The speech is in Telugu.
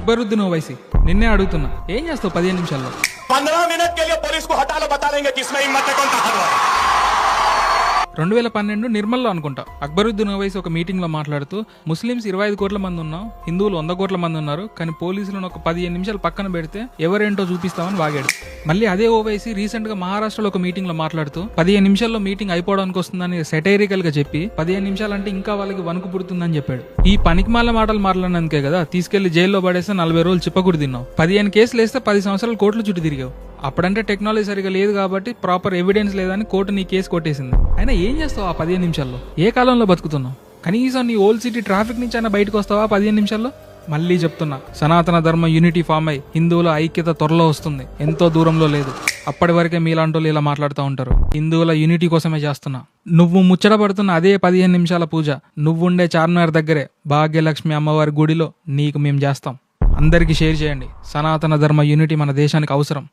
అక్బరుద్దీన్ ఓవైసీ, నిన్నే అడుగుతున్నా, ఏం చేస్తావు 15 నిమిషాల్లో? 15 मिनट के लिए पुलिस को हटा लो, बता देंगे किसमें हिम्मत है, कौन ताकतवर है। 2012 నిర్మల్లో అనుకుంటా అక్బరుద్దీన్ ఓవైసీ ఒక మీటింగ్ లో మాట్లాడుతూ, ముస్లిమ్స్ 25 కోట్ల మంది ఉన్నాం, హిందువులు 100 కోట్ల మంది ఉన్నారు, కానీ పోలీసులను ఒక 15 నిమిషాలు పక్కన పెడితే ఎవరేంటో చూపిస్తామని వాగాడు. మళ్ళీ అదే ఓవైసీ రీసెంట్ గా మహారాష్ట్రలో ఒక మీటింగ్ లో మాట్లాడుతూ 15 నిమిషాల్లో మీటింగ్ అయిపోవడానికి వస్తుందని సెటైరికల్ గా చెప్పి 15 నిమిషాలంటే ఇంకా వాళ్ళకి వణుకు పుడుతుందని చెప్పాడు. ఈ పనికిమాల మాటలు మాట్లాడినందుకే కదా తీసుకెళ్లి జైల్లో పడేస్తే 40 రోజులు చిప్పకుడి తిన్నావు. 15 కేసులు వేస్తే 10 సంవత్సరాలు కోర్టుల చుట్టూ తిరిగావు. అప్పుడంటే టెక్నాలజీ సరిగా లేదు కాబట్టి ప్రాపర్ ఎవిడెన్స్ లేదని కోర్టు నీ కేసు కొట్టేసింది. అయినా ఏం చేస్తావు ఆ 15 నిమిషాల్లో? ఏ కాలంలో బతుకుతున్నావు? కనీసం నీ ఓల్డ్ సిటీ ట్రాఫిక్ నుంచి అయినా బయటకు వస్తావా 15 నిమిషాల్లో? మళ్ళీ చెప్తున్నా, సనాతన ధర్మ యూనిటీ ఫామ్ అయి హిందువుల ఐక్యత త్వరలో వస్తుంది, ఎంతో దూరంలో లేదు. అప్పటి వరకే మీలాంటి వాళ్ళు ఇలా మాట్లాడుతూ ఉంటారు. హిందువుల యూనిటీ కోసమే చేస్తున్నా. నువ్వు ముచ్చట పడుతున్న అదే 15 నిమిషాల పూజ నువ్వుండే చార్మినార్ దగ్గరే భాగ్యలక్ష్మి అమ్మవారి గుడిలో నీకు మేము చేస్తాం. అందరికీ షేర్ చేయండి. సనాతన ధర్మ యూనిటీ మన దేశానికి అవసరం.